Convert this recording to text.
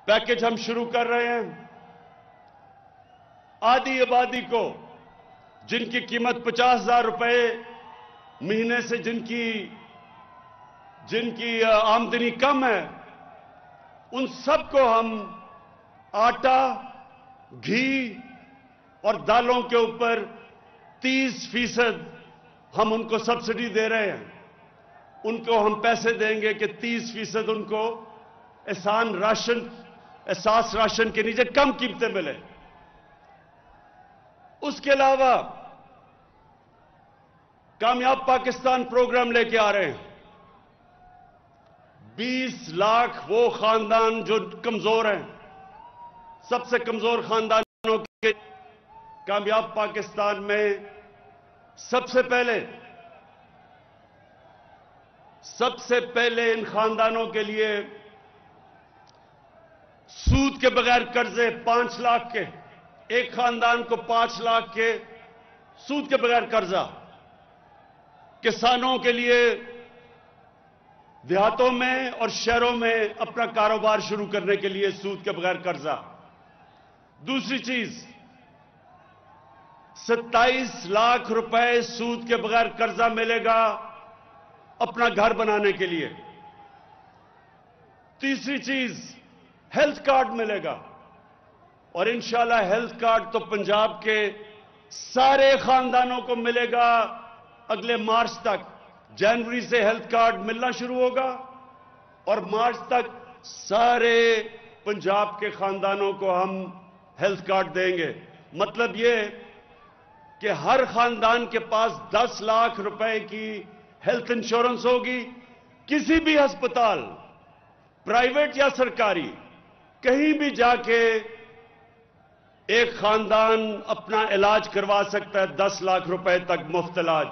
Package हम शुरू कर रहे हैं। आधी आबादी को जिनकी कीमत 50,000 रुपए महीने से जिनकी आमदनी कम है, उन सबको हम आटा, घी और दालों के ऊपर 30% हम उनको सब्सिडी दे रहे हैं। उनको हम पैसे देंगे कि 30% उनको एहसास राशन के नीचे कम कीमतें मिले। उसके अलावा कामयाब पाकिस्तान प्रोग्राम लेके आ रहे हैं। 20 लाख वो खानदान जो कमजोर हैं, सबसे कमजोर खानदानों के कामयाब पाकिस्तान में सबसे पहले इन खानदानों के लिए सूद के बगैर कर्जे 5 लाख के, एक खानदान को 5 लाख के सूद के बगैर कर्जा। किसानों के लिए देहातों में और शहरों में अपना कारोबार शुरू करने के लिए सूद के बगैर कर्जा। दूसरी चीज, 27 लाख रुपए सूद के बगैर कर्जा मिलेगा अपना घर बनाने के लिए। तीसरी चीज, हेल्थ कार्ड मिलेगा, और इंशाल्लाह हेल्थ कार्ड तो पंजाब के सारे खानदानों को मिलेगा अगले मार्च तक। जनवरी से हेल्थ कार्ड मिलना शुरू होगा और मार्च तक सारे पंजाब के खानदानों को हम हेल्थ कार्ड देंगे। मतलब ये कि हर खानदान के पास 10 लाख रुपए की हेल्थ इंश्योरेंस होगी। किसी भी अस्पताल, प्राइवेट या सरकारी, कहीं भी जाके एक खानदान अपना इलाज करवा सकता है, 10 लाख रुपए तक मुफ्त इलाज।